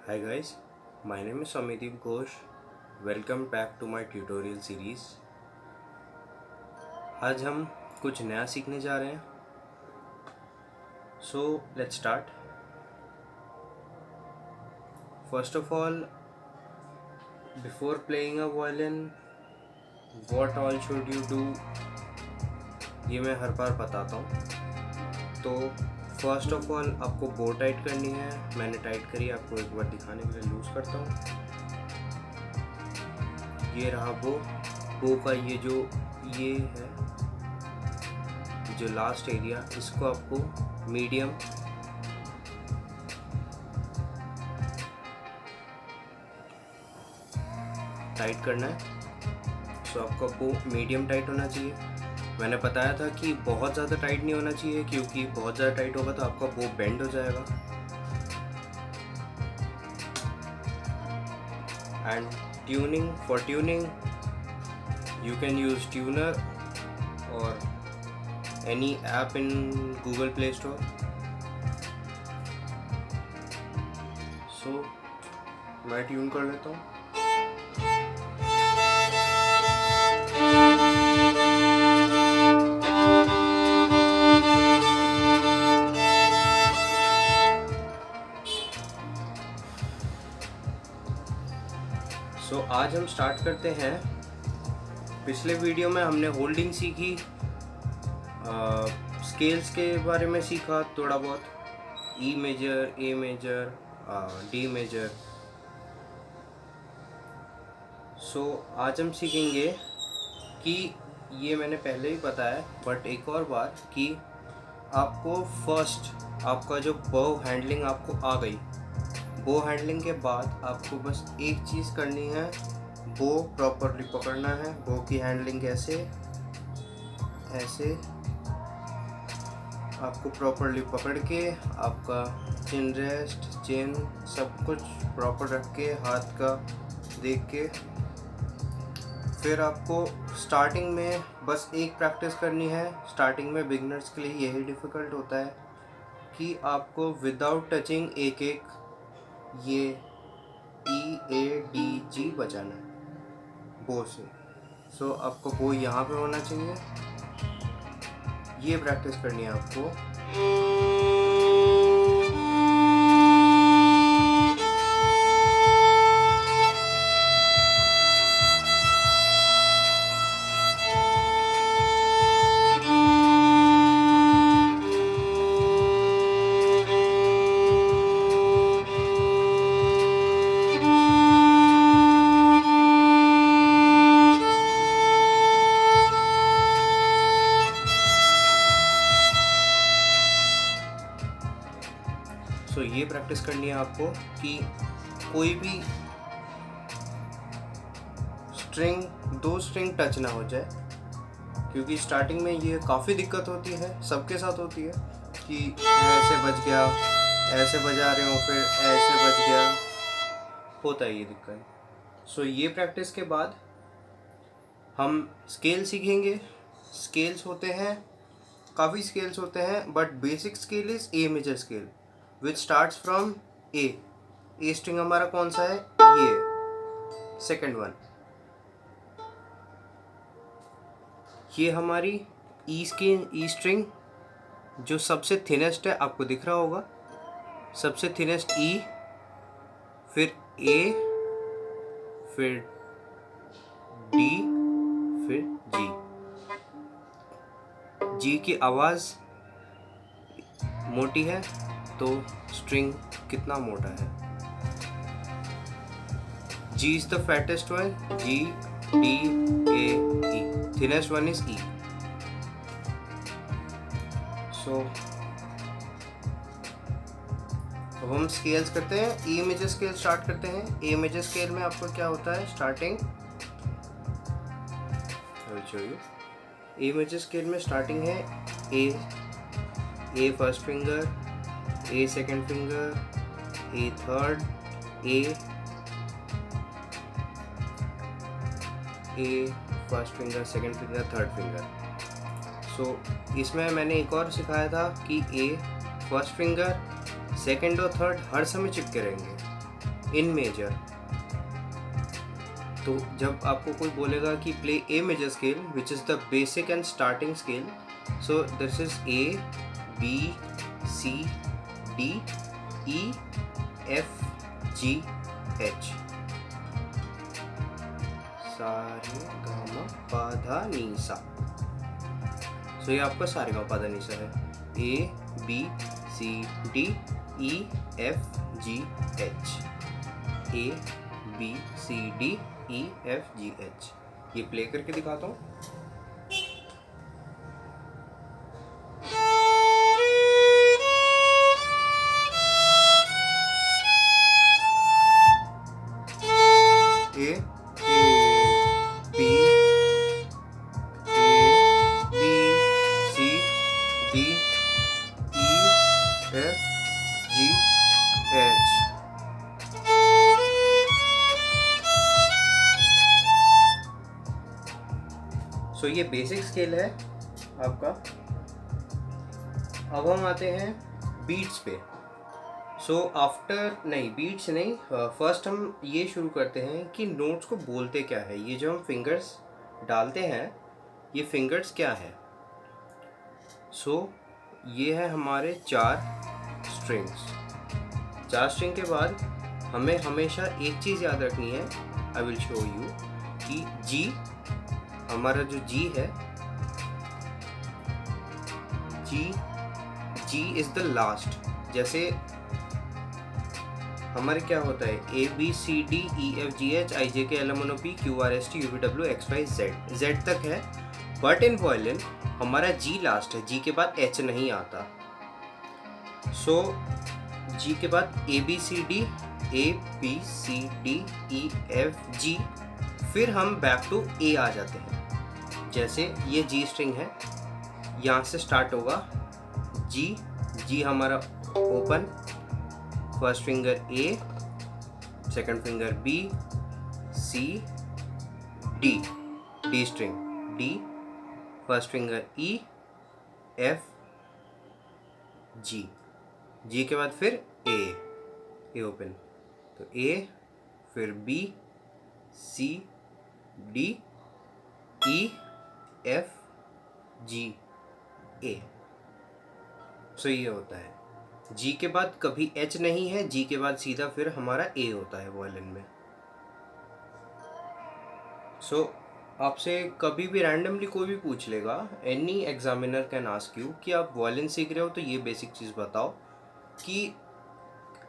Hi guys, my name is Samideep Ghosh. Welcome back to my tutorial series. आज हम कुछ नया सीखने जा रहे हैं. So let's start. First of all, before playing a violin, what all should you do? ये मैं हर बार बताता हूँ. तो फर्स्ट ऑफ ऑल आपको बो टाइट करनी है. मैंने टाइट करी, आपको एक बार दिखाने के लिए लूज़ करता हूँ. ये रहा बो का ये है जो लास्ट एरिया, इसको आपको मीडियम टाइट करना है. सो आपका बो मीडियम टाइट होना चाहिए. मैंने बताया था कि बहुत ज़्यादा टाइट नहीं होना चाहिए, क्योंकि बहुत ज़्यादा टाइट होगा तो आपका बो बेंड हो जाएगा. And for tuning you can use tuner or any app in Google Play Store. So मैं ट्यून कर लेता हूँ. So आज हम स्टार्ट करते हैं. पिछले वीडियो में हमने होल्डिंग सीखी, स्केल्स के बारे में सीखा थोड़ा बहुत, ई मेजर, ए मेजर, डी मेजर. सो आज हम सीखेंगे कि ये मैंने पहले ही बताया बट एक और बार कि आपको फर्स्ट आपका जो बो हैंडलिंग आपको आ गई. बो हैंडलिंग के बाद आपको बस एक चीज़ करनी है, बो प्रॉपरली पकड़ना है. बो की हैंडलिंग ऐसे आपको प्रॉपरली पकड़ के आपका चिन रेस्ट, चिन सब कुछ प्रॉपर रख के, हाथ का देख के, फिर आपको स्टार्टिंग में बस एक प्रैक्टिस करनी है. स्टार्टिंग में बिगनर्स के लिए यही डिफ़िकल्ट होता है कि आपको विदाउट टचिंग एक ये ई ए डी जी बजाना है बो से. सो आपको बो यहाँ पे होना चाहिए. ये प्रैक्टिस करनी है आपको. सो ये प्रैक्टिस करनी है आपको कि कोई भी दो स्ट्रिंग टच ना हो जाए, क्योंकि स्टार्टिंग में ये काफ़ी दिक्कत होती है, सबके साथ होती है कि ऐसे बज गया, ऐसे बजा रहे हो, फिर ऐसे बज गया, होता है ये दिक्कत. सो ये प्रैक्टिस के बाद हम स्केल सीखेंगे. स्केल्स होते हैं, काफ़ी स्केल्स होते हैं, but basic scale is a major scale which starts from A. A string हमारा कौन सा है? ये सेकेंड वन. ये हमारी ई स्ट्रिंग जो सबसे थिनेस्ट है, आपको दिख रहा होगा, सबसे थिनेस्ट ई, फिर ए, फिर डी, फिर जी. जी की आवाज़ मोटी है तो स्ट्रिंग कितना मोटा है. G is the fattest one. G, D, A, E. Thinnest one is E. So अब हम स्केल्स करते हैं. E मेजर स्केल स्टार्ट करते हैं. A मेजर स्केल में आपको क्या होता है starting, I will show you. A major scale में स्टार्टिंग है A first finger, A second finger, A third, A first finger, second finger, third finger. So इसमें मैंने एक और सिखाया था कि A फर्स्ट फिंगर, सेकेंड और थर्ड हर समय चिपके रहेंगे. In major. तो जब आपको कोई बोलेगा कि play A major scale which is the basic and starting scale, so this is a B C D E F G H, सारे गामा पाधा नीसा। सो ये आपका सारे गामा पाधा नीसा है, A B C D E F G H, A B C D E F G H. ये प्ले करके दिखाता हूँ। A B C D E F G H. So ये बेसिक स्केल है आपका। अब हम आते हैं बीट्स पे। सो आफ्टर नहीं, बीट्स नहीं, फर्स्ट हम ये शुरू करते हैं कि नोट्स को बोलते क्या है। ये जो हम फिंगर्स डालते हैं, ये फिंगर्स क्या है। सो ये है हमारे 4 स्ट्रिंग्स। 4 स्ट्रिंग के बाद हमें हमेशा एक चीज़ याद रखनी है, आई विल शो यू, कि जी, हमारा जो जी है, जी इज द लास्ट। जैसे हमारे क्या होता है, A B C D E F G H I J K L M N O P Q R S T U V W X Y Z, Z तक है। बट इन वायलिन हमारा जी last है, जी के बाद H नहीं आता। सो G के बाद A B C D E F G, फिर हम बैक टू ए आ जाते हैं। जैसे ये जी स्ट्रिंग है, यहाँ से स्टार्ट होगा जी हमारा open, first finger A, second finger B, C, D string, D, first finger E, F, G के बाद फिर ए ओपन, तो ए, फिर B, C, D, E, F, G, A. So ये होता है। जी के बाद कभी एच नहीं है, जी के बाद सीधा फिर हमारा ए होता है वायलिन में। सो आपसे कभी भी रैंडमली कोई भी पूछ लेगा, any examiner can ask you कि आप वायलिन सीख रहे हो तो ये बेसिक चीज़ बताओ कि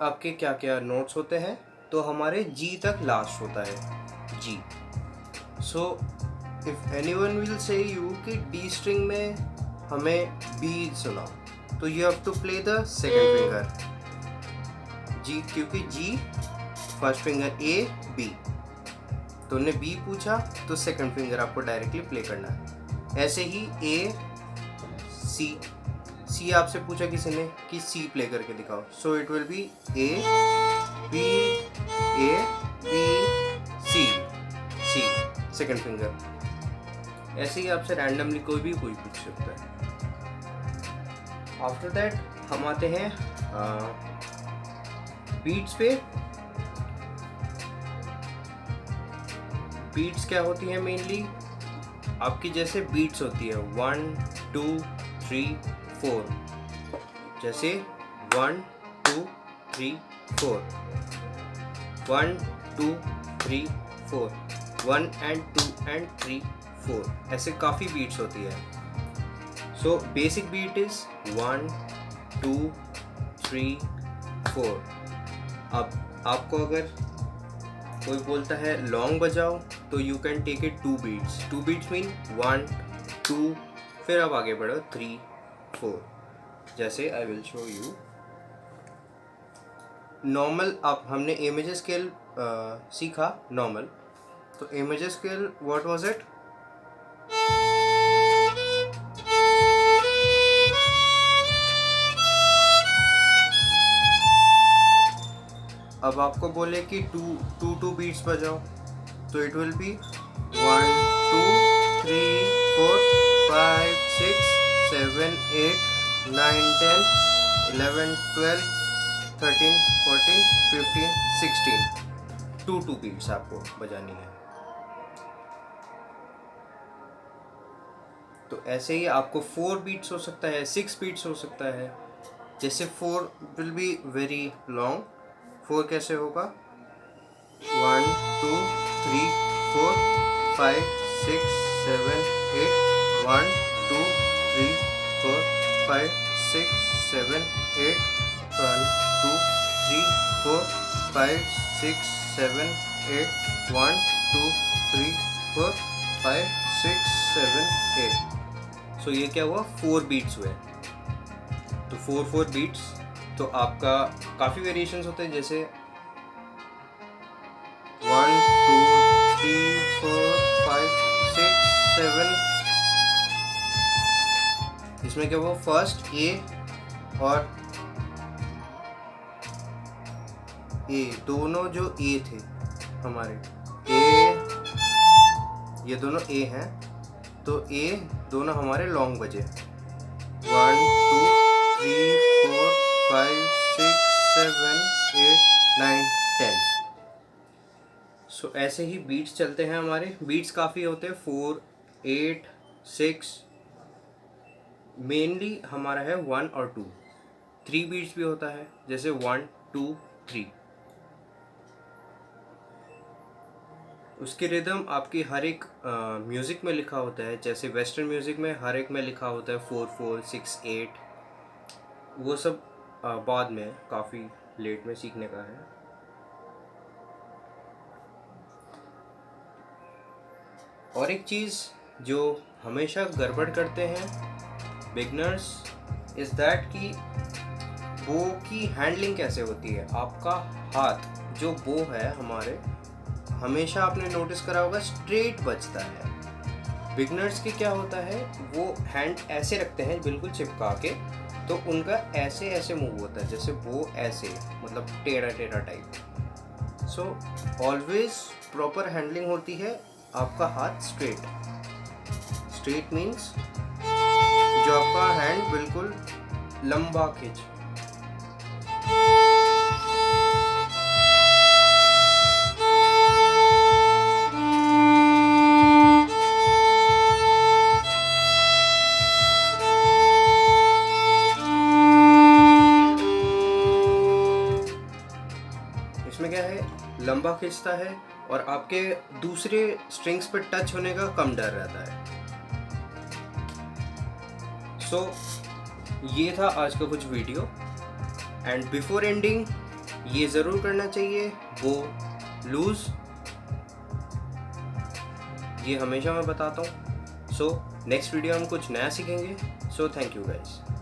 आपके क्या क्या नोट्स होते हैं। तो हमारे जी तक लास्ट होता है जी। So if anyone will say you कि डी स्ट्रिंग में हमें बी सुना, तो you have to play the second finger G, क्योंकि G first finger A B, तो उन्हें बी पूछा तो सेकंड फिंगर आपको डायरेक्टली प्ले करना है। ऐसे ही ए सी आपसे पूछा किसी ने कि सी प्ले करके दिखाओ, so it will be A B C second finger. ऐसे ही आपसे रैंडमली कोई भी पूछ सकता है। आफ्टर दैट हम आते हैं बीट्स पे। बीट्स क्या होती है, मेनली आपकी जैसे बीट्स होती है 1 2 3 4, जैसे 1 2 3 4, 1 2 3 4, 1 and 2 and 3 4, ऐसे काफ़ी बीट्स होती है। So basic beat is 1 2 3 4। अब आपको अगर कोई बोलता है लॉन्ग बजाओ, तो you can take it 2 beats. 2 beats mean 1 2, फिर आप आगे बढ़ो 3 4। जैसे I will show you normal. आप हमने ए मेजर स्केल सीखा नॉर्मल, तो A major scale what was it, अब आपको बोले कि 2 बीट्स बजाओ, तो इट विल बी 1 2 3 4 5 6 7 8 9 10 11 12 13 14 15 16। 2 बीट्स आपको बजानी है। तो ऐसे ही आपको 4 बीट्स हो सकता है, 6 बीट्स हो सकता है। जैसे 4 विल बी वेरी लॉन्ग। 4 कैसे होगा? 1 2 3 4 5 6 7 8 1 2 3 4 5 6 7 8 1 2 3 4 5 6 7 8 1 2 3 4 5 6 7 8। सो ये क्या हुआ? 4 बीट्स हुए। तो 4 बीट्स। तो आपका काफ़ी वेरिएशंस होते हैं, जैसे 1 2 3 4 5 6 7। इसमें क्या हुआ? फर्स्ट ए और ए दोनों जो ए थे हमारे, ए, ये दोनों ए हैं, तो ए दोनों हमारे लॉन्ग बजे। 1 2 3 4 5 6 7 8 9 10। सो ऐसे ही बीट्स चलते हैं हमारे। बीट्स काफ़ी होते हैं, 4 8 6। मेनली हमारा है 1 और 2। 3 बीट्स भी होता है, जैसे 1 2 3। उसकी रिदम आपकी हर एक म्यूज़िक में लिखा होता है। जैसे वेस्टर्न म्यूज़िक में हर एक में लिखा होता है 4 4 6 8। वो सब बाद में काफ़ी लेट में सीखने का है। और एक चीज़ जो हमेशा गड़बड़ करते हैं बिगनर्स इज़ दैट कि बो की हैंडलिंग कैसे होती है। आपका हाथ जो बो है हमारे, हमेशा आपने नोटिस करा होगा स्ट्रेट बजता है। बिगनर्स के क्या होता है, वो हैंड ऐसे रखते हैं बिल्कुल चिपका के, तो उनका ऐसे ऐसे मूव होता है, जैसे वो ऐसे, मतलब टेढ़ा टेढ़ा type. So always proper handling होती है आपका हाथ स्ट्रेट। स्ट्रेट मीन्स जो आपका हैंड बिल्कुल लंबा खींच। इसमें क्या है, लंबा खींचता है और आपके दूसरे स्ट्रिंग्स पर टच होने का कम डर रहता है। सो ये था आज का कुछ वीडियो। एंड बिफोर एंडिंग ये ज़रूर करना चाहिए, वो लूज़, ये हमेशा मैं बताता हूँ। सो नेक्स्ट वीडियो हम कुछ नया सीखेंगे। So thank you guys.